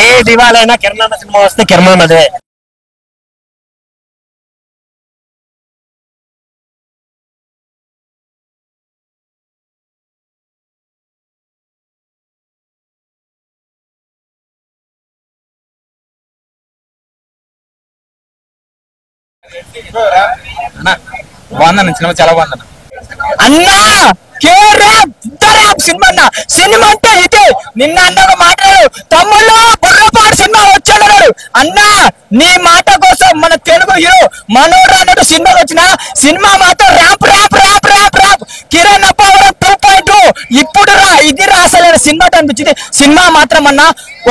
ఏ దివాలైనా కిరణ్ అన్న సినిమా వస్తే కిరణ్ అన్నదే. బాగుందన్న సినిమా, చాలా బాగుందన్న. అన్నా సినిమా అన్న, సినిమా అంటే ఇదే. నిన్న అన్న మాట్లాడు తమ్ముళ్ళు బుర్రపాడు సినిమా వచ్చాడు అన్నా. నీ మాట కోసం మన తెలుగు హీరో మనోడు అన్నట్టు సినిమా వచ్చిన సినిమా మాత్రం ramp ramp ramp ramp ramp Kiran Abbavaram 2.2 ఇప్పుడు రా ఇది రా అసలు సినిమా అనిపించింది. సినిమా మాత్రం అన్న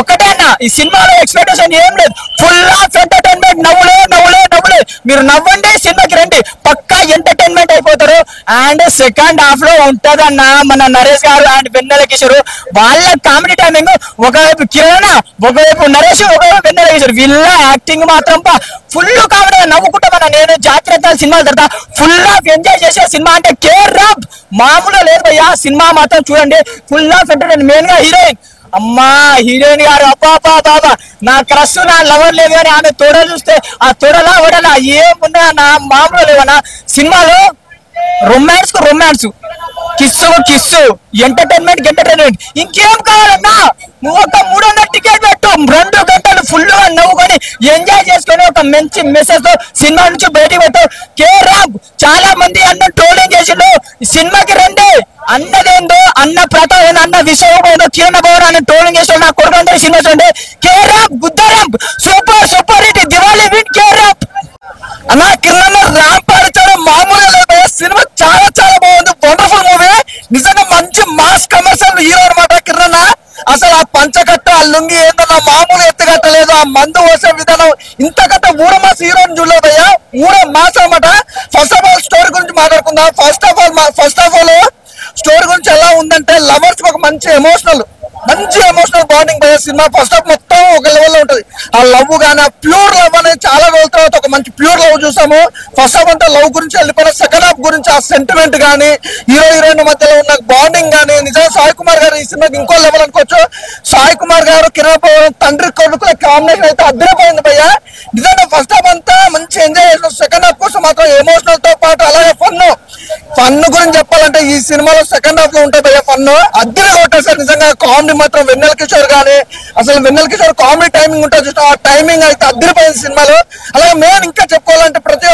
ఒకటే అన్న, ఈ సినిమాలో ఎక్స్పెక్టేషన్ ఏం లేదు. ఫుల్ ఆఫ్ ఎంటర్టైన్మెంట్, నవ్వులే నవ్వులే నవ్వులే. మీరు నవ్వండి, సినిమాకి రండి, పక్కా ఎంటర్టైన్మెంట్ అయిపోతారు. అండ్ సెకండ్ హాఫ్ లో ఉంటదన్న మన నరేష్ గారు అండ్ వెన్నెల కిషోర్ వాళ్ళ కామెడీ టైమింగ్. ఒకవైపు కిరణ్, ఒకవైపు నరేష్, ఒకవైపు వెన్నెల కిషోర్. వీళ్ళ యాక్టింగ్ మాత్రం ఫుల్ కామెడీ, నవ్వుకుంటామన్న. నేను జాతీయ సినిమాలు తర్వాత ఫుల్ ఆఫ్ ఎంజాయ్ చేసే సినిమా అంటే కేర్ రాబ్ మామూలుగా లేదు భయ్యా. సినిమా మాత్రం చూడండి, ఫుల్ ఆఫ్ ఎంటర్టైన్మెంట్. మెయిన్ గా హీరోయిన్, అమ్మా హీరోయిన్ గారు అబ్బా బాబా నా క్రష్, నా లవర్ లేదు కానీ ఆమె తోడ చూస్తే ఆ తోడలా ఓడలా ఏమున్నా నా మామూలు లేవన్నా. సినిమాలో రొమాన్స్ కు romance, kiss kiss, entertainment entertainment. ఇంకేం కావాలన్నా? నువ్వు ఒక 300 టికెట్ పెట్టు, 2 గంటలు ఫుల్ గా నవ్వుకొని ఎంజాయ్ చేసుకొని ఒక మంచి మెసేజ్ తో సినిమా నుంచి బయటికి పెట్టు. కేరాబ్ చాలా మంది అన్న ట్రోలింగ్ చేసిండు, సినిమాకి రండి అన్నదేందో అన్న ప్రతాప్ అన్న విషయం కిరణ్ బాబు అని ట్రోలింగ్ చేసాడు. నా కొడుకు సినిమా చూడండి. కేరాబ్ గుద్దరాబ్ super super hit, Diwali win కేరాబ్ అన్న. కిరణ్ ర్యాంప్ ఆడుతాడు, మామూలు లేదు. సినిమా చాలా చాలా బాగుంది, వండర్ఫుల్ మూవీ. నిజంగా మంచి మాస్ కమర్షియల్ హీరో అనమాట కిరణ్. అసలు ఆ పంచకట్ట, ఆ లుంగి ఏందన్నా మామూలు ఎత్తుకట్టలేదు. ఆ మందు పోసే విధానం ఇంతకట్ట ఊర మాస్ హీరోని చూడలేదయ్యా, ఊర మాస్ అనమాట. ఫస్ట్ ఆఫ్ ఆల్ స్టోరీ గురించి మాట్లాడుకుందాం. ఫస్ట్ ఆఫ్ ఆల్ స్టోరీ గురించి ఎలా ఉందంటే, లవర్స్ ఒక మంచి ఎమోషనల్ బాండింగ్ పోయే సినిమా. ఫస్ట్ హాఫ్ మొత్తం ఒక లెవెల్ లో ఉంటది. ఆ లవ్ గానీ, ఆ ప్యూర్ లవ్ అనేది చాలా రోజుల తర్వాత ఒక మంచి ప్యూర్ లవ్ చూసాము. ఫస్ట్ హాఫ్ అంతా లవ్ గురించి వెళ్ళిపోయిన, సెకండ్ హాఫ్ గురించి ఆ సెంటిమెంట్ గానీ, హీరో హీరోయిన్ మధ్యలో ఉన్న బాండింగ్ గానీ, నిజంగా సాయి కుమార్ గారు ఈ సినిమాకి ఇంకో లెవెల్ అనుకోవచ్చు. సాయి కుమార్ గారు కిరణ్ తండ్రి కొడుకుల కాంబినేషన్ అయితే అద్దరిపోయింది భయ్య. నిజంగా ఫస్ట్ హాఫ్ అంతా మంచి ఎంజాయ్ చేసిన, సెకండ్ హాఫ్ కోసం మాత్రం ఎమోషనల్ తో పాటు అలాగే ఫన్ గురించి చెప్పాలంటే ఈ సినిమాలో సెకండ్ హాఫ్ లో ఉంటాయి భయ్య. ఫన్ అద్దరి కొట్టేసారు నిజంగా. కామెడీ మాత్రం వెన్నెల కిషోర్ గానీ, అసలు వెన్నెల కిషోర్ కామెడీ టైమింగ్ ఉంటుంది చూసిన, ఆ టైమింగ్ అయితే అద్దరిపోయింది సినిమాలో. అలాగే మెయిన్ ఇంకా చెప్పుకోవాలంటే ప్రతి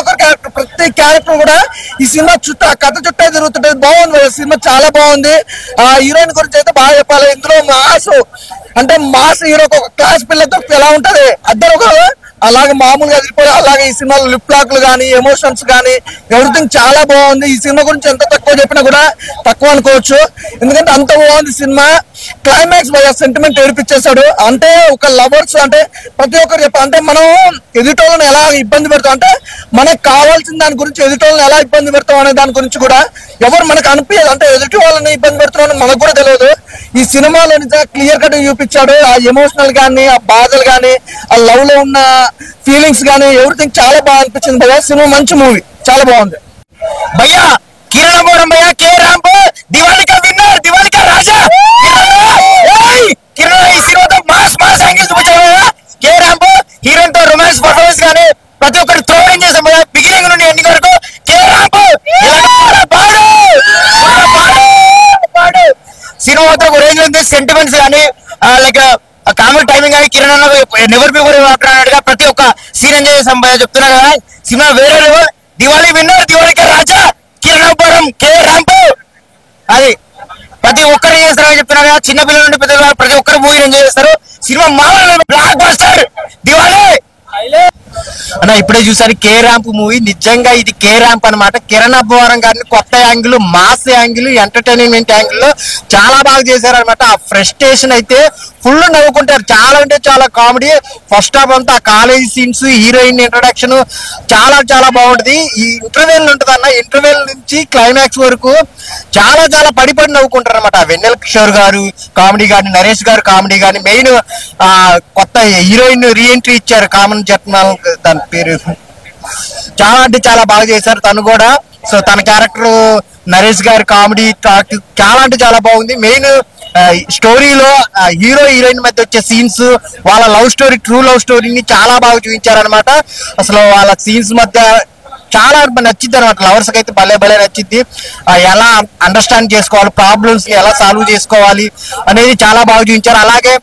క్యారెక్టర్ కూడా ఈ సినిమా చుట్టూ, ఆ కథ చుట్టే తిరుగుతుంటది. బాగుంది సినిమా, చాలా బాగుంది. ఆ హీరోయిన్ గురించి అయితే బాగా చెప్పాలి. ఇందులో మాస్ హీరోకి ఒక క్లాస్ పిల్లతో ఎలా ఉంటది, అద్దరు అలాగే మామూలుగా ఎదిరిపోయి. అలాగే ఈ సినిమాలో లిప్ లాక్లు కానీ, ఎమోషన్స్ కానీ, ఎవ్రీథింగ్ చాలా బాగుంది. ఈ సినిమా గురించి ఎంత తక్కువ చెప్పినా కూడా తక్కువ అనుకోవచ్చు, ఎందుకంటే అంత బాగుంది సినిమా. క్లైమాక్స్ బాగా సెంటిమెంట్ ఏడిపించేశాడు. అంటే ఒక లవర్స్ అంటే ప్రతి ఒక్కరు అంటే మనం ఎదుటోళ్ళని ఎలా ఇబ్బంది పెడతాం, అంటే మనకు కావాల్సిన దాని గురించి ఎదుటోళ్ళని ఎలా ఇబ్బంది పెడతాం అనే దాని గురించి కూడా ఎవరు మనకు అనిపించదు. అంటే ఎదుటి వాళ్ళని ఇబ్బంది పెడుతున్నామని మనకు కూడా తెలియదు. ఈ సినిమాలో నిజంగా క్లియర్ కట్ చూపించాడు. ఆ ఎమోషనల్ గానీ, ఆ బాధలు గానీ, ఆ లవ్ లో ఉన్న ఫీలింగ్స్ గానీ, ఎవ్రీథింగ్ చాలా బాగా అనిపించింది భయ్యా. సినిమా మంచి మూవీ, చాలా బాగుంది భయ్యా. కిరణ్ గౌరవం భయ్యా, కే రాంబో దివాళికా విన్నర్, దివాళికా రాజా. కిరణ్ ఈ సినిమాతో మాస్ యాంగిల్ చూపించాడు. కే రాంబో హీరోయిన్ తో రొమాన్స్ పర్ఫార్మెన్స్ గానీ ప్రతి ఒక్కరు త్రోయింగ్ చేసాం భయ్యా. బిగినింగ్ నుండి ఎండింగ్ వరకు కే రాంబో సినిమా మాత్రం ఒక రేంజ్ ఉంది. సెంటిమెంట్స్ కానీ, లైక్ కామెడీ టైమింగ్ కానీ, కిరణ్ అన్న నెవర్ బిఫోర్ అన్నట్టుగా ప్రతి ఒక్క సీన్ ఎంజాయ్ చేసాం భయ్యా. చెప్తున్నా కదా, సినిమా వేరే లెవెల్. దివాళీ విన్నర్, దివాళికా రాజా, కిరణ్ కే రాంబో. అది ప్రతి ఒక్కరు చేస్తారని చెప్తున్నారు కదా, చిన్న పిల్లల నుండి పెద్ద ప్రతి ఒక్కరు మూవీ ఎంజాయ్ చేస్తారు. సినిమా మామూలు బ్లాక్ బస్టర్ దివాళీ అన్న. ఇప్పుడే చూసారు కే ర్యాంప్ మూవీ. నిజంగా ఇది కే ర్యాంప్ అనమాట. కిరణ్ అబ్బవరం గారిని కొత్త angle, mass angle, entertainment angle లో చాలా బాగా చేశారు అనమాట. ఆ ఫ్రస్ట్రేషన్ అయితే ఫుల్ నవ్వుకుంటారు. చాలా అంటే చాలా కామెడీ. ఫస్ట్ హాఫ్ అంతా కాలేజ్ సీన్స్, హీరోయిన్ ఇంట్రొడక్షన్ చాలా చాలా బాగుంటది. ఈ ఇంటర్వెల్ ఉంటది అన్న, ఇంటర్వెల్ నుంచి క్లైమాక్స్ వరకు చాలా చాలా పడి నవ్వుకుంటారు అనమాట. వెన్నెల కిషోర్ గారు కామెడీ కానీ, నరేష్ గారు కామెడీ కానీ, మెయిన్ కొత్త హీరోయిన్ రీఎంట్రీ ఇచ్చారు, కామన్ జట్నాల్ దాని పేరు. చాలా అంటే చాలా బాగా చేశారు తను కూడా. సో తన క్యారెక్టర్ నరేష్ గారి కామెడీ చాలా అంటే చాలా బాగుంది. మెయిన్ స్టోరీలో హీరో హీరోయిన్ మధ్య వచ్చే సీన్స్, వాళ్ళ లవ్ స్టోరీ, ట్రూ లవ్ స్టోరీని చాలా బాగా చూపించారనమాట. అసలు వాళ్ళ సీన్స్ మధ్య చాలా నచ్చింది అనమాట. లవర్స్ కి అయితే భలే నచ్చింది. ఎలా అండర్స్టాండ్ చేసుకోవాలి, ప్రాబ్లమ్స్ ని ఎలా సాల్వ్ చేసుకోవాలి అనేది చాలా బాగా చూపించారు. అలాగే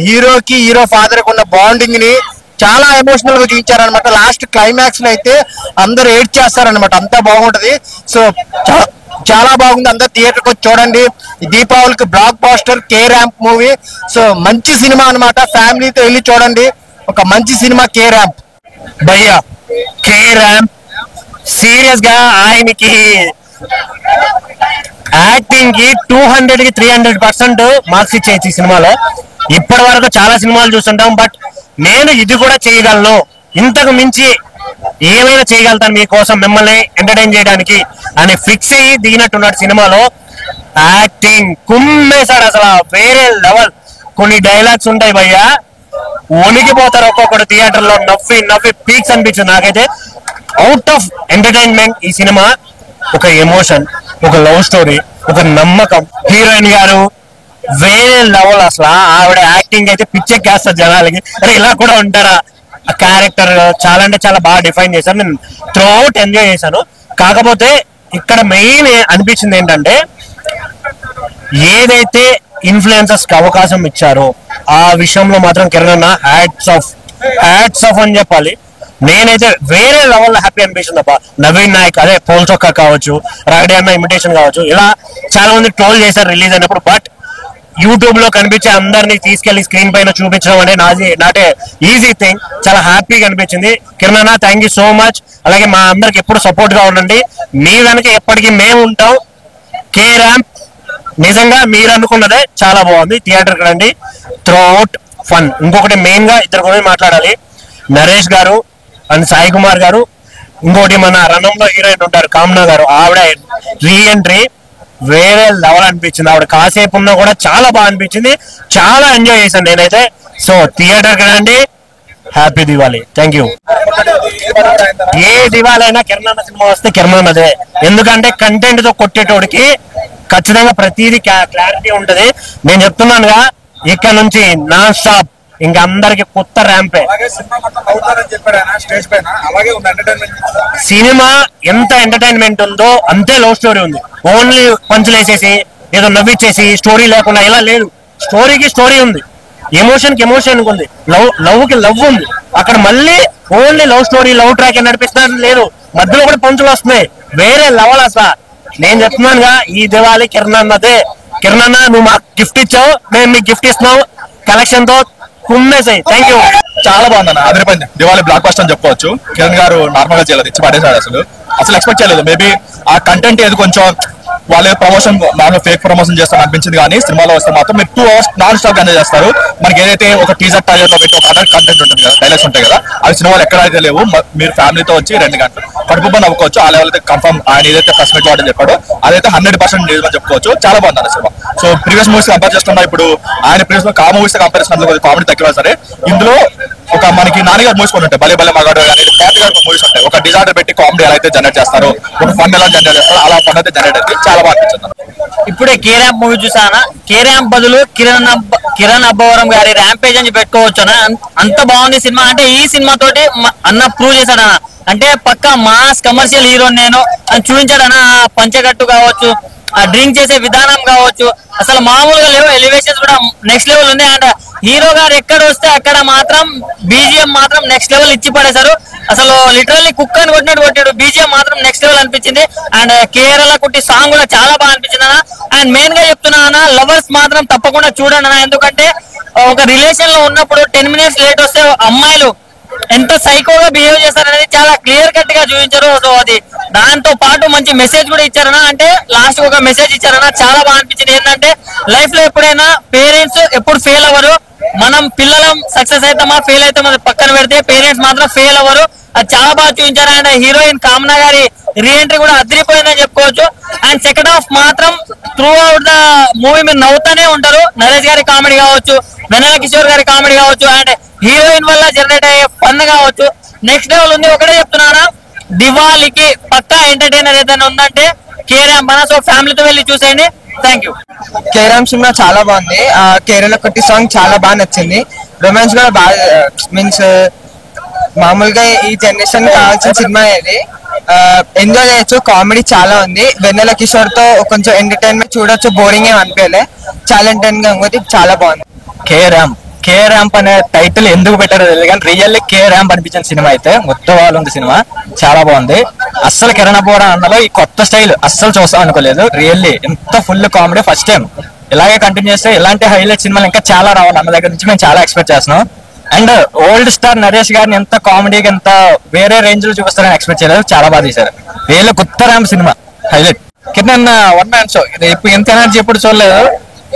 హీరోకి హీరో ఫాదర్ కి ఉన్న బాండింగ్ ని చాలా ఎమోషనల్ గా చూపించారనమాట. లాస్ట్ క్లైమాక్స్ లో అయితే అందరూ ఏడ్ చేస్తారనమాట. అంతా బాగుంటది. సో చాలా బాగుంది. అందరు థియేటర్ కి వచ్చి చూడండి. దీపావళికి blockbuster K ramp movie. So మంచి సినిమా అనమాట. ఫ్యామిలీతో వెళ్ళి చూడండి. ఒక మంచి సినిమా కే ర్యాంప్. భయ్యా కే ర్యాంప్ సీరియస్ గా ఆయనకి యాక్టింగ్ కి 200 కి 300% మార్క్స్ ఇచ్చేయచ్చు ఈ సినిమాలో. ఇప్పటి వరకు చాలా సినిమాలు చూస్తుంటాం, బట్ నేను ఇది కూడా చేయగలను, ఇంతకు మించి ఏమైనా చేయగలుగుతాను మీకోసం, మిమ్మల్ని ఎంటర్టైన్ చేయడానికి అని ఫిక్స్ అయ్యి దిగినట్టున్నాడు సినిమాలో. యాక్టింగ్ కుమ్మేశాడు అసలు, వేరే లెవెల్. కొన్ని డైలాగ్స్ ఉంటాయి భయ్యా, వణికిపోతారు ఒక్కొక్కడు థియేటర్ లో. నవ్వి పీక్స్ అనిపించింది నాకైతే. అవుట్ ఆఫ్ ఎంటర్టైన్మెంట్ ఈ సినిమా. ఒక ఎమోషన్, ఒక లవ్ స్టోరీ, ఒక నమ్మకం. హీరోయిన్ గారు వేరే లెవెల్ అసలు. ఆవిడ యాక్టింగ్ అయితే పిచ్చెక్కేస్తారు జనాలకి. అరే ఇలా కూడా ఉంటారా. ఆ క్యారెక్టర్ చాలా అంటే చాలా బాగా డిఫైన్ చేశారు. నేను త్రూ అవుట్ ఎంజాయ్ చేశాను. కాకపోతే ఇక్కడ మెయిన్ అనిపించింది ఏంటంటే, ఏదైతే ఇన్ఫ్లుయెన్సర్స్ కి అవకాశం ఇచ్చారో ఆ విషయంలో మాత్రం కిరణ్ అన్న హ్యాట్స్ ఆఫ్ అని చెప్పాలి. నేనైతే వేరే లెవెల్ హ్యాపీ అనిపించింది అబ్బా. నవీన్ నాయక్ అదే పోల్ చొక్కా కావచ్చు, రాగడి అన్న ఇమిటేషన్ కావచ్చు, ఇలా చాలా మంది ట్రోల్ చేశారు రిలీజ్ అయినప్పుడు. బట్ యూట్యూబ్ లో కనిపించే అందరినీ తీసుకెళ్లి స్క్రీన్ పైన చూపించడం అనేది నాటే ఈజీ థింగ్. చాలా హ్యాపీగా అనిపించింది. కిరణ్ అన్న థ్యాంక్ యూ సో మచ్. అలాగే మా అందరికి ఎప్పుడు సపోర్ట్ గా ఉండండి. మీ వెనక ఎప్పటికీ మేము ఉంటాం. కే ర్యాంప్ నిజంగా మీరు అనుకున్నదే చాలా బాగుంది. థియేటర్కి రండి. Through out fun. ఇంకొకటి మెయిన్ గా ఇద్దరు గురించి మాట్లాడాలి. నరేష్ గారు అండ్ సాయి కుమార్ గారు. ఇంకోటి మన రణంలో హీరోయిన్ ఉంటారు కామ్నా గారు, ఆవిడ రీఎంట్రీ వేరే లెవెల్ అనిపించింది. ఆవిడ కాసేపు ఉన్నా కూడా చాలా బాగా అనిపించింది. చాలా ఎంజాయ్ చేశాను నేనైతే. సో థియేటర్కి రండి. హ్యాపీ దివాళీ. Thank you. ఏ దివాళీ అయినా కిరణ్ అన్న సినిమా వస్తే కిరణ్ అన్నదే. ఎందుకంటే కంటెంట్ తో కొట్టేటోడికి ఖచ్చితంగా ప్రతిదీ క్లారిటీ ఉంటది. నేను చెప్తున్నానుగా, ఇక్కడ నుంచి నాన్ స్టాప్ ఇంకా అందరికి కొత్త ర్యాంపే. సినిమా ఎంత ఎంటర్టైన్మెంట్ ఉందో అంతే లవ్ స్టోరీ ఉంది. ఓన్లీ పంచులు వేసేసి ఏదో నవ్విచ్చేసి స్టోరీ లేకుండా ఇలా లేదు. స్టోరీకి స్టోరీ ఉంది, ఎమోషన్ కి ఎమోషన్ ఉంది, లవ్ కి లవ్ ఉంది. అక్కడ మళ్ళీ only love story, love track నడిపిస్తున్నారు లేదు, మధ్యలో కూడా పంచులు వస్తున్నాయి. వేరే లెవెల్ అసలు. నేను చెప్తున్నానుగా, ఈ దివాళీ కిరణ్ అన్నదే. కిరణ్ అన్న నువ్వు మాకు గిఫ్ట్ ఇచ్చావు, మేము మీకు గిఫ్ట్ ఇస్తున్నావు. కలెక్షన్ తో కుమ్మేసాయి. Thank you. చాలా బాగుంది. అదిరిపోయింది. దివాళీ బ్లాక్ బస్టర్ అని చెప్పుకోవచ్చు. కిరణ్ గారు నార్మల్ గా చేయలేదు, ఇచ్చి పడేసాడు. అసలు ఎక్స్పెక్ట్ చేయలేదు. మేబీ ఆ కంటెంట్ ఏది కొంచెం వాళ్ళే ప్రమోషన్ నార్మల్ ఫేక్ ప్రమోషన్ చేస్తారని అనిపించింది, కానీ సినిమాలో వస్తే మాత్రం మీరు 2 hours నాన్ స్టాప్ ఎంజాయ్ చేస్తారు. మనకి ఏదైతే ఒక టీజర్ ట్రైలర్ లో పెట్టి ఒక అదర్ కంటెంట్ ఉంటుంది కదా, డైలాగ్స్ ఉంటాయి కదా, అవి సినిమాలు ఎక్కడైతే లేవు. మీరు ఫ్యామిలీతో వచ్చి 2 గంటలు కడుపు నవ్వుకోవచ్చు. ఆ లెవెల్ అయితే కన్ఫర్మ్. ఆయన ఏదైతే ప్రెస్ మీట్ వాడని చెప్పాడో అదైతే 100% నిజమని చెప్పుకోవచ్చు. చాలా బాగుంది cinema. So previous movies compare చేస్తున్నా, ఇప్పుడు ఆయన ప్రీవియస్ ఆ మూవీస్ కంపేర్ చేసినందుకు కామెడీ తక్కువ సరే, ఇందులో ఒక మనకి నాన్నగారు మూవీస్ కూడా ఉంటాయి, భలే భలే మగాడు అనేది ఫ్యామిలీ గారు మూవీస్ ఉంటాయి. ఒక డిజార్డర్ పెట్టి కామెడీ ఎలా అయితే జనరేట్ చేస్తారో, ఒక ఫన్ ఎలా జనరేట్ చేస్తారో, అలా ఫన్ అయితే జనరేట్ అయితే చాలా బాగా అనిపించింది. ఇప్పుడే కే ర్యాంప్ మూవీ చూసానా. కే ర్యాంప్ బదులు కిరణ్ అబ్బవరం గారి ర్యాంపేజ్ అని పెట్టుకోవచ్చు అన్న. అంత బాగుంది సినిమా. అంటే ఈ సినిమా తోటి అన్న ప్రూవ్ చేశాడన్న. అంటే పక్కా మాస్ కమర్షియల్ హీరో నేను అని చూపించాడన్న. పంచగట్టు కావచ్చు, ఆ డ్రింక్ చేసే విధానం కావచ్చు, అసలు మామూలుగా లేవు. ఎలివేషన్స్ కూడా నెక్స్ట్ లెవెల్ ఉంది. అండ్ హీరో గారు ఎక్కడ వస్తే అక్కడ మాత్రం బీజిఎం మాత్రం నెక్స్ట్ లెవెల్ ఇచ్చి పడేశారు. అసలు లిటరల్లీ కుక్ అని కొట్టాడు. బీజిఎం మాత్రం నెక్స్ట్ లెవెల్ అనిపించింది. అండ్ కేరళ కుట్టి సాంగ్ కూడా చాలా బాగా అనిపించింది అన్న. అండ్ మెయిన్ గా చెప్తున్నా అన్న, లవర్స్ మాత్రం తప్పకుండా చూడండి అన్న. ఎందుకంటే ఒక రిలేషన్ లో ఉన్నప్పుడు 10 minutes లేట్ వస్తే అమ్మాయిలు ఎంత సైకోగా బిహేవ్ చేస్తారనేది చాలా క్లియర్ కట్ గా చూపించారు. సో అది దాంతో పాటు మంచి మెసేజ్ కూడా ఇచ్చారన్నా. అంటే లాస్ట్ ఒక మెసేజ్ ఇచ్చారన్నా, చాలా బాగా అనిపించింది. ఏంటంటే లైఫ్ లో ఎప్పుడైనా పేరెంట్స్ ఎప్పుడు ఫెయిల్ అవ్వరు. మనం పిల్లలం సక్సెస్ అవుతామా ఫెయిల్ అవుతామా పక్కన పెడితే, పేరెంట్స్ మాత్రం ఫెయిల్ అవ్వరు. అది చాలా బాగా చూపించారు. అండ్ హీరోయిన్ కామనా గారి రీఎంట్రీ కూడా అదిరిపోయిందని చెప్పుకోవచ్చు. అండ్ సెకండ్ హాఫ్ మాత్రం త్రూ అవుట్ ద మూవీ మీరు నవ్వుతూనే ఉంటారు. నరేష్ గారి కామెడీ కావచ్చు, వినాయక్ కిషోర్ గారి కామెడీ కావచ్చు, అండ్ హీరోయిన్ వల్ల జనరేట్ అయ్యే ఫన్ కావచ్చు, నెక్స్ట్ లెవెల్ ఉంది. ఒకటే చెప్తున్నానా, దివాళీకి పక్కా ఎంటర్టైనర్ ఏదైనా ఉందంటే కే ర్యాంప్. సో ఫ్యామిలీతో వెళ్ళి చూసేయండి. Thank you. కేరామ్ సినిమా చాలా బాగుంది. కేరళ కొట్టి సాంగ్ చాలా బాగా నచ్చింది. రొమాన్స్ కూడా బాగా మీన్స్ మామూలుగా ఈ జనరేషన్ కావాల్సిన సినిమా ఇది. ఎంజాయ్ చేయొచ్చు. కామెడీ చాలా ఉంది. వెన్నెల కిషోర్ తో కొంచెం ఎంటర్టైన్మెంట్ చూడొచ్చు. బోరింగ్ ఏం అనిపించలే. చాలా ఎంటర్టైన్ గా ఉంది. చాలా బాగుంది. కే ర్యాంప్ అనే టైటిల్ ఎందుకు పెట్టారో తెలియదు కానీ రియల్లీ కే ర్యాంప్ అనిపించిన సినిమా అయితే ముద్దవాళ్ళు ఉంది సినిమా. చాలా బాగుంది. అస్సలు కిరణ్ బోరా అన్నలో ఈ కొత్త స్టైల్ అస్సలు చూస్తాం అనుకోలేదు. రియల్లీ ఎంత ఫుల్ కామెడీ ఫస్ట్ టైం. ఇలాగే కంటిన్యూ చేస్తే ఇలాంటి హైలైట్ సినిమాలు ఇంకా చాలా రావాలి అన్న దగ్గర నుంచి మేము చాలా ఎక్స్పెక్ట్ చేస్తున్నాం. అండ్ ఓల్డ్ స్టార్ నరేష్ గారిని ఎంత కామెడీగా ఎంత వేరే రేంజ్ లో చూపిస్తారని ఎక్స్పెక్ట్ చేయలేదు. చాలా బాగా తీశారు. రియల్లీ కొత్త ర్యాంప్ సినిమా హైలైట్. కింద వన్ మ్యాన్ షో. ఇప్పుడు ఎంత ఎనర్జీ ఎప్పుడు చూడలేదు.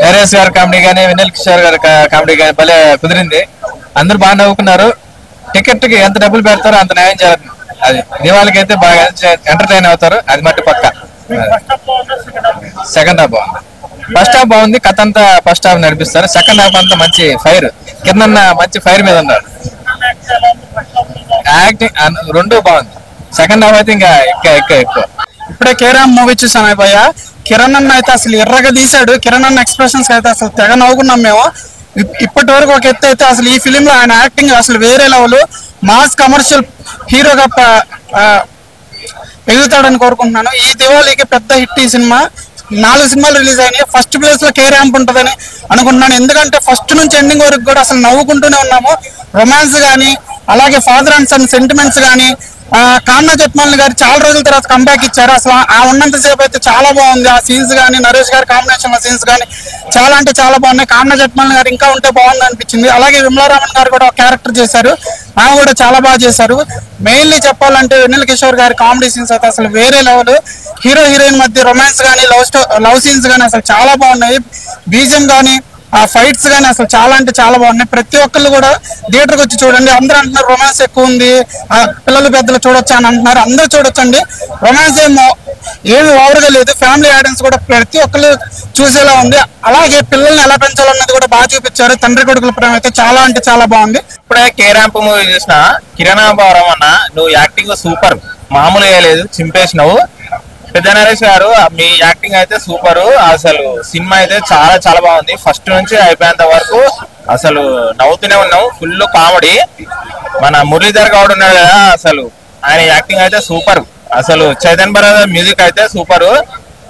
నరేష్ గారి కామెడీ కానీ వెన్నెల కిషోర్ గారి కామెడీ కానీ భలే కుదిరింది. అందరూ బాగా నవ్వుకున్నారు. టికెట్ కి ఎంత డబ్బులు పెడతారో అంత న్యాయం చేయాలి. అది దివాళికి అయితే బాగా ఎంటర్టైన్ అవుతారు. అది మట్టి పక్క. సెకండ్ హాఫ్ బాగుంది. ఫస్ట్ హాఫ్ బాగుంది. కథ అంతా ఫస్ట్ హాఫ్ నడిపిస్తారు. సెకండ్ హాఫ్ అంతా మంచి ఫైర్. కింద మంచి ఫైర్ మీద ఉన్నారు. యాక్టింగ్ రెండు బాగుంది. సెకండ్ హాఫ్ అయితే ఇంకా ఎక్కువ. ఇప్పుడే కేరామ్ మూవీ చూసాం అయిపోయ. కిరణ్ అన్న అయితే అసలు ఎర్రగా తీశాడు. కిరణ్ అన్న ఎక్స్ప్రెషన్స్ అయితే అసలు తెగ నవ్వుకున్నాం మేము. ఇప్పటి వరకు ఒక ఎత్తు అయితే అసలు ఈ ఫిలిం లో ఆయన యాక్టింగ్ అసలు వేరే లెవెల్. మాస్ కమర్షియల్ హీరోగా ఎదుగుతాడని కోరుకుంటున్నాను. ఈ దివాళీకి పెద్ద హిట్ ఈ సినిమా. 4 సినిమాలు రిలీజ్ అయినాయి. ఫస్ట్ ప్లేస్ లో కే ర్యాంప్ ఉంటుందని అనుకుంటున్నాను. ఎందుకంటే ఫస్ట్ నుంచి ఎండింగ్ వరకు కూడా అసలు నవ్వుకుంటూనే ఉన్నాము. రొమాన్స్ కానీ అలాగే ఫాదర్ అండ్ సన్ సెంటిమెంట్స్ కానీ కామ్నా జట్మాల్ గారు చాలా రోజుల తర్వాత కంబ్యాక్ ఇచ్చారు. అసలు ఆ ఉన్నంతసేపు అయితే చాలా బాగుంది. ఆ సీన్స్ కానీ నరేష్ గారి కాంబినేషన్ సీన్స్ కానీ చాలా అంటే చాలా బాగున్నాయి. కామ్నా జట్మాల్ గారు ఇంకా ఉంటే బాగుంది అనిపించింది. అలాగే విమలారామన్ గారు కూడా ఒక క్యారెక్టర్ చేశారు. ఆమె కూడా చాలా బాగా చేశారు. మెయిన్లీ చెప్పాలంటే వెన్నెల కిషోర్ గారి కామెడీ సీన్స్ అయితే అసలు వేరే లెవెల్. హీరో హీరోయిన్ మధ్య రొమాన్స్ కానీ లవ్ సీన్స్ కానీ అసలు చాలా బాగున్నాయి. బీజం కానీ ఆ ఫైట్స్ కానీ అసలు చాలా అంటే చాలా బాగున్నాయి. ప్రతి ఒక్కళ్ళు కూడా థియేటర్కి వచ్చి చూడండి. అందరూ అంటున్నారు రొమాన్స్ ఎక్కువ ఉంది, పిల్లలు పెద్దలు చూడొచ్చు అని అంటున్నారు. అందరూ చూడొచ్చండి. రొమాన్స్ ఏమి ఓవర్గా లేదు. ఫ్యామిలీ ఆడియన్స్ కూడా ప్రతి ఒక్కళ్ళు చూసేలా ఉంది. అలాగే పిల్లల్ని ఎలా పెంచాలన్నది కూడా బాగా చూపించారు. తండ్రి కొడుకుల ప్రేమ అయితే చాలా అంటే చాలా బాగుంది. ఇప్పుడే కే ర్యాంప్ మూవీ చూసిన కిరణ్ బోరా అన్న నువ్వు యాక్టింగ్ సూపర్, మామూలుగా లేదు, చింపేసినావు. పెద్ద నరేష్ గారు మీ యాక్టింగ్ అయితే సూపర్. అసలు సినిమా అయితే చాలా చాలా బాగుంది. ఫస్ట్ నుంచి అయిపోయేంత వరకు అసలు నవ్వుతూనే ఉన్నావు. Full comedy. మన మురళీధర్ గౌడ్ ఉన్నాడు కదా, అసలు ఆయన యాక్టింగ్ అయితే సూపర్. అసలు చైతన్ భరత్ మ్యూజిక్ అయితే సూపర్.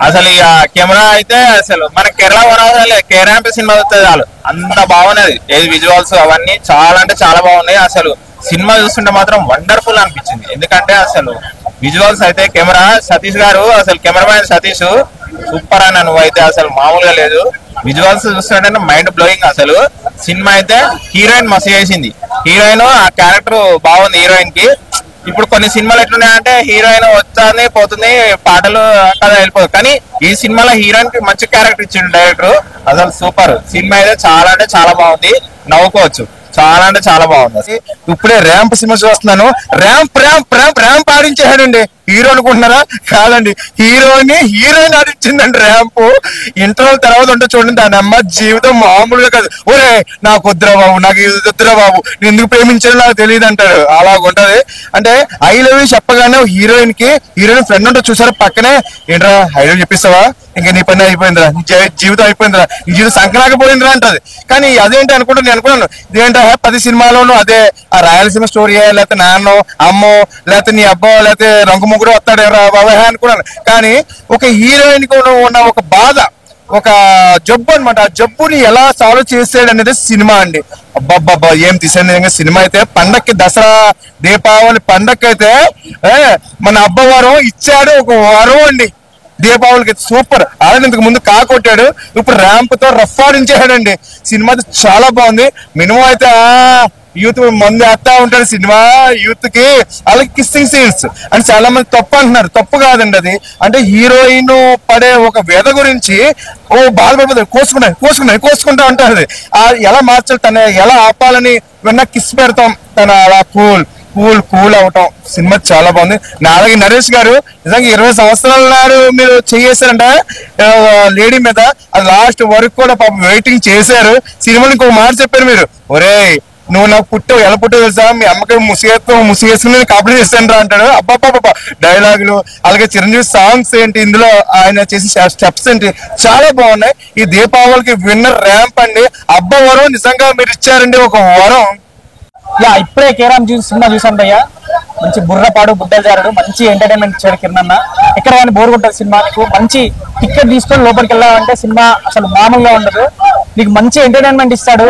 అసలు ఇక కెమెరా అయితే అసలు మన Kerala Varale K ramp cinema వస్తుంది చాలు, అంత బాగున్నది. ఏది విజువల్స్ అవన్నీ చాలా అంటే చాలా బాగున్నాయి. అసలు సినిమా చూస్తుంటే మాత్రం వండర్ఫుల్ అనిపించింది. ఎందుకంటే అసలు విజువల్స్ అయితే కెమెరా సతీష్ గారు అసలు కెమెరామ్యాన్ సతీష్ సూపర్ అన్న. నువ్వు అయితే అసలు మామూలుగా లేదు. విజువల్స్ చూస్తుంటే మైండ్ బ్లోయింగ్. అసలు సినిమా అయితే హీరోయిన్ మస్తు చేసింది. హీరోయిన్ ఆ క్యారెక్టర్ బాగుంది హీరోయిన్ కి. ఇప్పుడు కొన్ని సినిమాలు ఎట్లున్నాయంటే హీరోయిన్ వస్తుంది పోతుంది పాటలు కదా వెళ్ళిపోతుంది. కానీ ఈ సినిమాలో హీరోయిన్ కి మంచి క్యారెక్టర్ ఇచ్చిండు డైరెక్టర్. అసలు సూపర్. సినిమా అయితే చాలా అంటే చాలా బాగుంది. నవ్వుకోవచ్చు. చాలా అంటే చాలా బాగుంది. ఇప్పుడే ర్యాంప్ సినిమా చూస్తున్నాను. ర్యాంప్ ర్యాంప్ ర్యాంప్ ర్యాంప్ ఆడించేసాడండి. హీరో అనుకుంటున్నారా? కాదండి, హీరోయిన్ ఆడించిందండి ర్యాంప్. ఇంటర్వల్ తర్వాత ఉంటే చూడండి దాని అమ్మ జీవితం మామూలుగా కాదు. ఒరే నాకు వద్దురా బాబు, నాకు ఇది వద్దురా బాబు, నేను ఎందుకు ప్రేమించాలో నాకు తెలియదు అంటారు. అలాగుంటది. అంటే ఐ లవ్ యూ చెప్పగానే హీరోయిన్ ఫ్రెండ్ ఉంటే చూసారా పక్కనే, ఏంట్రా ఐ లవ్ చెప్పిస్తావా, ఇంకా నీ పని అయిపోయిందిరా, నీ జీవితం అయిపోయిందిరా, నీ జీవితం సంకనాకపోయిందిరా అంటది. కానీ అదేంటి అనుకుంటా నేను అనుకున్నాను, ఇదేంటా 10 సినిమాలోనూ అదే ఆ రాయలసీమ స్టోరీ, లేకపోతే నాన్నో అమ్మో లేకపోతే నీ అబ్బో లేకపోతే రంగు ముగ్గురు వస్తాడు బాబాయ్ అనుకున్నాను. కానీ ఒక హీరోయిన్ కూడా ఉన్న ఒక బాధ, ఒక జబ్బు అనమాట. ఆ జబ్బుని ఎలా సాల్వ్ చేసాడు అనేది సినిమా అండి. అబ్బాబ్బా ఏం తీసాడు సినిమా అయితే. పండక్కి దసరా దీపావళి పండక్కి అయితే మన అబ్బవారం ఇచ్చాడు ఒక వరం అండి. దీపావళికి సూపర్. అలాగే ఇంతకు ముందు కాకొట్టాడు, ఇప్పుడు ర్యాంప్ తో రఫ్ ఆడించాడండి. సినిమా చాలా బాగుంది. మినిమం అయితే యూత్ మంది వేస్తా ఉంటాడు సినిమా యూత్ కి. అలాగే కిస్సింగ్ సీన్స్ అని చాలా మంది తప్పు అంటున్నారు. తప్పు కాదండి అది. అంటే హీరోయిన్ పడే ఒక వ్యధ గురించి బాధపడిపోతుంది. కోసుకుంటా ఉంటుంది. ఎలా మార్చాలి, తన ఎలా ఆపాలని వెన్న కిస్ పెడతాం, తన అలా కూల్ అవటం. సినిమా చాలా బాగుంది. అలాగే నరేష్ గారు నిజంగా 20 సంవత్సరాల నాడు మీరు చేసారంట లేడీ మీద. అది లాస్ట్ వరకు కూడా పాపం వెయిటింగ్ చేశారు. సినిమాని ఇంకొక మాట చెప్పారు మీరు, ఒరే నువ్వు నాకు పుట్టావు ఎలా పుట్టావు తెలుసా, మీ అమ్మకి ముసిగేసుకుని కాపీ చేస్తాను అంటాడు. అబ్బాబ్బా డైలాగులు, అలాగే చిరంజీవి సాంగ్స్ ఏంటి, ఇందులో ఆయన చేసిన స్టెప్స్ ఏంటి చాలా బాగున్నాయి. ఈ దీపావళికి విన్నర్ ర్యాంప్ అండి. అబ్బా వరం నిజంగా మీరు ఇచ్చారండి ఒక వరం. ఇప్పుడే కేరామ్ సినిమా చూసాను భయ్యా, మంచి బుర్రపాడు బుడ్డలు జారుడు, మంచి ఎంటర్టైన్మెంట్ ఇచ్చాడు కిరణ్ అన్న. ఎక్కడ కానీ బోర్ కొట్టదు సినిమా. నీకు మంచి టికెట్ తీసుకొని లోపలికి వెళ్ళాలంటే సినిమా అసలు మామూలుగా ఉండదు. నీకు మంచి ఎంటర్టైన్మెంట్ ఇస్తాడు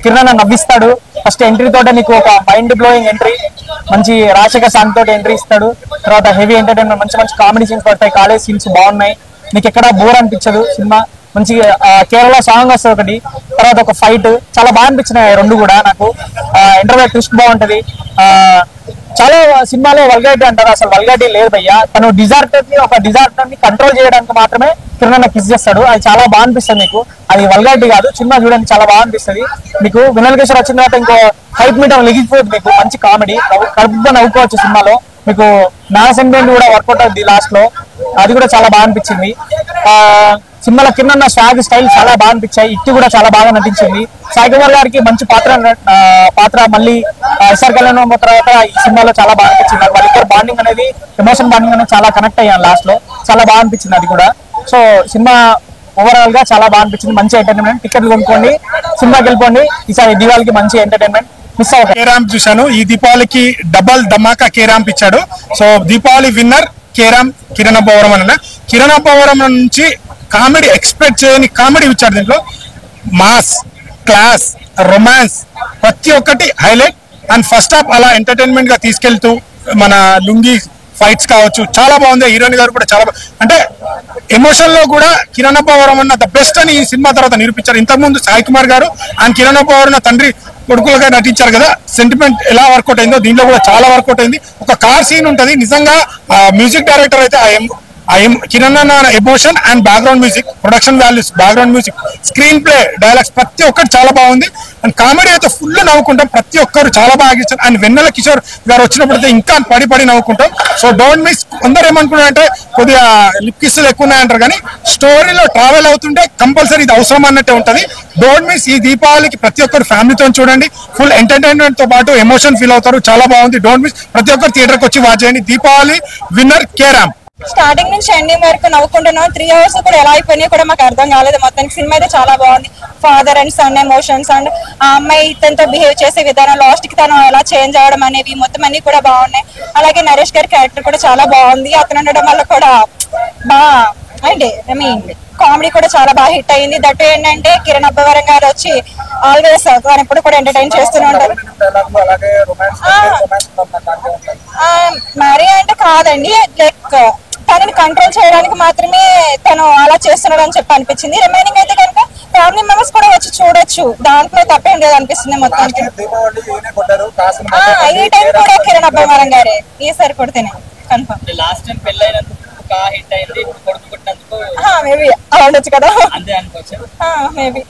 కిరణ్ అన్న, నవ్విస్తాడు. ఫస్ట్ ఎంట్రీ తోట నీకు ఒక మైండ్ బ్లోయింగ్ ఎంట్రీ, మంచి రాజశేఖర్ సాంగ్ తోటి ఎంట్రీ ఇస్తాడు. తర్వాత హెవీ ఎంటర్టైన్మెంట్, మంచి మంచి కామెడీ సీన్స్ పడతాయి, కాలేజ్ సీన్స్ బాగున్నాయి. నీకు ఎక్కడ బోర్ అనిపించదు సినిమా. మంచి కేరళ సాంగ్ వస్తుంది ఒకటి, తర్వాత ఒక ఫైట్ చాలా బాగా అనిపించినాయి రెండు కూడా నాకు. ఇంటర్వ్యూ ట్విస్ట్ బాగుంటది. చాలా సినిమాలో వల్గారిటీ అంటారు, అసలు వల్గారిటీ లేదు భయ్యా. తను ఒక డిజార్టర్ ని కంట్రోల్ చేయడానికి మాత్రమే కిరణ్ అన్న కిస్ చేస్తాడు. అది చాలా బాగా అనిపిస్తుంది నీకు. అది వల్గారిటీ కాదు, సినిమా చూడడానికి చాలా బాగా అనిపిస్తుంది మీకు. వినల్ కిషోర్ వచ్చిన తర్వాత ఇంకో 5 మీటర్ లెగిపోతుంది మీకు. మంచి కామెడీ, కడుపుగా నవ్వుకోవచ్చు సినిమాలో. మీకు నా సెంటిమెంట్ కూడా వర్కౌట్ అవుతుంది లాస్ట్ లో, అది కూడా చాలా బాగా అనిపించింది. సినిమాలో కిరణ్ అన్న స్వాగ్ స్టైల్ చాలా బాగా అనిపించాయి. ఇట్టి కూడా చాలా బాగా నటించింది. సాయి కుమార్ గారికి మంచి పాత్ర మళ్ళీ ఎస్ఆర్ కళ్యాణ్ తర్వాత ఈ సినిమాలో చాలా బాగా అనిపించింది నాకు. వాళ్ళిద్దరు బాండింగ్ అనేది, ఎమోషన్ బాండింగ్ అనేది చాలా కనెక్ట్ అయ్యాను లాస్ట్ లో, చాలా బాగా అనిపించింది అది కూడా. సో సినిమా ఓవరాల్ గా చాలా బాగా అనిపించింది. మంచి ఎంటర్టైన్మెంట్. టికెట్లు కొనుక్కోండి, సినిమాకి వెళ్ళిపోండి. ఈసారి దీపావళికి మంచి ఎంటర్టైన్మెంట్ మిస్ అవ్వదు. కేరామ్ చూశాను, ఈ దీపావళికి డబల్ ధమాకా కేరామ్ ఇచ్చాడు. So Deepavali winner carrom Kiran Abbavaram అన్న. కిరణ్ అబ్బవరం నుంచి కామెడీ ఎక్స్పెక్ట్ చేయని కామెడీ ఇచ్చాడు. దీంట్లో మాస్, క్లాస్, రొమాన్స్ ప్రతి ఒక్కటి హైలైట్. అండ్ ఫస్ట్ హాఫ్ అలా ఎంటర్టైన్మెంట్ గా తీసుకెళ్తూ మన లుంగి ఫైట్స్ కావచ్చు చాలా బాగుంది. హీరోయిన్ గారు కూడా చాలా అంటే ఎమోషన్ లో కూడా కిరణ్ అబ్బవరం అన్న ద బెస్ట్ అని ఈ సినిమా తర్వాత నిరూపించారు. ఇంతకుముందు సాయి కుమార్ గారు అండ్ కిరణ్ అబ్బవరం తండ్రి కొడుకులుగా నటించారు కదా, సెంటిమెంట్ ఎలా వర్కౌట్ అయిందో దీంట్లో కూడా చాలా వర్కౌట్ అయింది. ఒక కార్ సీన్ ఉంటది, నిజంగా మ్యూజిక్ డైరెక్టర్ అయితే కిరణ్ అన్న emotion and background music, production values, background music, screen play, dialogues ప్రతి ఒక్కటి చాలా బాగుంది. అండ్ కామెడీ అయితే ఫుల్ నవ్వుకుంటాం, ప్రతి ఒక్కరు చాలా బాగా ఇచ్చారు. అండ్ వెన్నెల కిషోర్ గారు వచ్చినప్పుడు అయితే ఇంకా పడి నవ్వుకుంటాం. So don't miss. అందరూ ఏమనుకున్నారంటే కొద్దిగా లిప్ కిస్సులు ఎక్కువ ఉన్నాయంటారు, కానీ స్టోరీలో ట్రావెల్ అవుతుంటే కంపల్సరీ ఇది అవసరం అన్నట్టే ఉంటది. Don't miss. ఈ దీపావళికి ప్రతి ఒక్కరు ఫ్యామిలీతో చూడండి. ఫుల్ ఎంటర్టైన్మెంట్ తో పాటు ఎమోషన్ ఫీల్ అవుతారు, చాలా బాగుంది. Don't miss. ప్రతి ఒక్కరు థియేటర్కి వచ్చి వాచ్ చేయండి. Deepavali winner carrom. స్టార్టింగ్ నుంచి ఎండింగ్ వరకు నవ్వుకుంటున్నాం. 3 hours కూడా ఎలా అయిపోయినాయి కూడా మాకు అర్థం కాలేదు. మొత్తానికి సినిమా అయితే చాలా బాగుంది. Father and son emotions and ఆ అమ్మాయి తనతో బిహేవ్ చేసే విధానం, లాస్ట్ కి తను ఎలా చేంజ్ అవ్వడం అనేవి మొత్తం అన్ని కూడా బాగున్నాయి. అలాగే నరేష్ గారి క్యారెక్టర్ కూడా చాలా బాగుంది. అతను ఉండడం వల్ల కూడా బాగా అంటే కామెడీ కూడా చాలా బాగా హిట్ అయింది. దట్టు ఏంటంటే కిరణ్ అబ్బవరం గారు వచ్చి ఆల్వేస్ తను ఎప్పుడు కూడా ఎంటర్టైన్ చేస్తూనే ఉంటారు. మరీ అంటే కాదండి, లైక్ తనని కంట్రోల్ చేయడానికి మాత్రమే తను అలా చేస్తున్నాడు అని చెప్పి అనిపించింది. రిమైనింగ్ అయితే కనుక ఫ్యామిలీ మెంబర్స్ కూడా వచ్చి చూడొచ్చు, దాంట్లో తప్పేం లేదు అనిపిస్తుంది మొత్తానికి. ఈ టైం కూడా కిరణ్ అబ్బవరం గారే ఈసారి కొడితేనే కన్ఫర్మ్. లాస్ట్ టైం పెళ్ళైనందుకు హిట్ అయింది, కొడుకు పుట్టినందుకు మేబీ అవ్వచ్చు కదా, అంతే అనుకోవచ్చు మేబీ.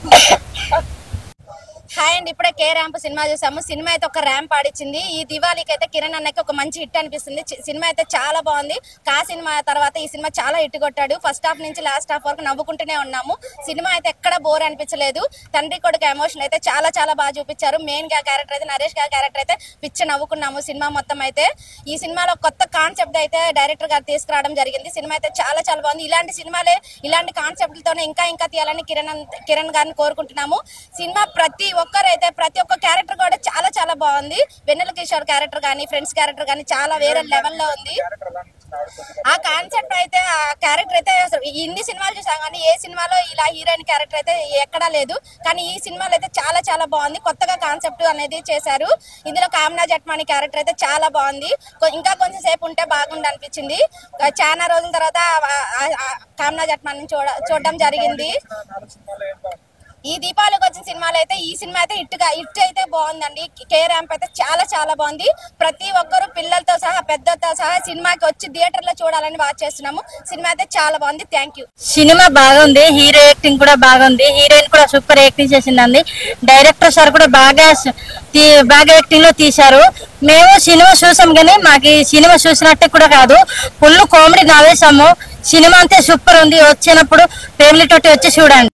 హాయ్ అండి, ఇప్పుడే కే ర్యాంప్ సినిమా చూసాము. సినిమా అయితే ఒక ర్యాంప్ ఆడిచ్చింది. ఈ దివాళీకి అయితే కిరణ్ అన్నకి ఒక మంచి హిట్ అనిపిస్తుంది. సినిమా అయితే చాలా బాగుంది. కా సినిమా తర్వాత ఈ సినిమా చాలా హిట్ కొట్టాడు. ఫస్ట్ హాఫ్ నుంచి లాస్ట్ హాఫ్ వరకు నవ్వుకుంటూనే ఉన్నాము. సినిమా అయితే ఎక్కడ బోర్ అనిపించలేదు. తండ్రి కొడుకు ఎమోషన్ అయితే చాలా చాలా బాగా చూపించారు. మెయిన్ గా క్యారెక్టర్ అయితే నరేష్ గారి క్యారెక్టర్ అయితే పిచ్చి నవ్వుకున్నాము సినిమా మొత్తం అయితే. ఈ సినిమాలో కొత్త కాన్సెప్ట్ అయితే డైరెక్టర్ గారు తీసుకురావడం జరిగింది. సినిమా అయితే చాలా చాలా బాగుంది. ఇలాంటి సినిమాలే, ఇలాంటి కాన్సెప్ట్లతోనే ఇంకా ఇంకా తీయాలని కిరణ్ గారిని కోరుకుంటున్నాము. సినిమా ప్రతి ఒక్క క్యారెక్టర్ కూడా చాలా చాలా బాగుంది. వెన్నెల కిషోర్ క్యారెక్టర్ కానీ, ఫ్రెండ్స్ క్యారెక్టర్ కానీ చాలా వేరే లెవెల్లో ఉంది. ఆ కాన్సెప్ట్ అయితే, ఆ క్యారెక్టర్ అయితే అసలు ఇన్ని సినిమాలు చూసాం కానీ ఏ సినిమాలో ఇలా హీరోయిన్ క్యారెక్టర్ అయితే ఎక్కడా లేదు. కానీ ఈ సినిమాలో అయితే చాలా చాలా బాగుంది. కొత్తగా కాన్సెప్ట్ అనేది చేశారు. ఇందులో కామ్నా జట్మాని క్యారెక్టర్ అయితే చాలా బాగుంది. ఇంకా కొంచెం సేపు ఉంటే బాగుండి అనిపించింది. చాలా రోజుల తర్వాత కామ్నా జట్మాని చూడడం జరిగింది. ఈ దీపావళికి వచ్చిన సినిమాలు అయితే ఈ సినిమా అయితే హిట్ అయితే బాగుందండి. కే ర్యాంప్ అయితే చాలా చాలా బాగుంది. ప్రతి ఒక్కరు పిల్లలతో సహా పెద్దతో సహా సినిమాకి వచ్చి థియేటర్ లో చూడాలని వాచ్ చేస్తున్నాము. సినిమా అయితే చాలా బాగుంది. Thank you. సినిమా బాగుంది. హీరో యాక్టింగ్ కూడా బాగుంది. హీరోయిన్ కూడా సూపర్ యాక్టింగ్ చేసిందండి. డైరెక్టర్ సార్ కూడా బాగా యాక్టింగ్ లో తీశారు. మేము సినిమా చూసాం కానీ మాకు ఈ సినిమా చూసినట్టు కూడా కాదు, ఫుల్ కామెడీ నవ్వేసాము. సినిమా అంతే సూపర్ ఉంది. వచ్చినప్పుడు ఫ్యామిలీ తోటి వచ్చి చూడండి.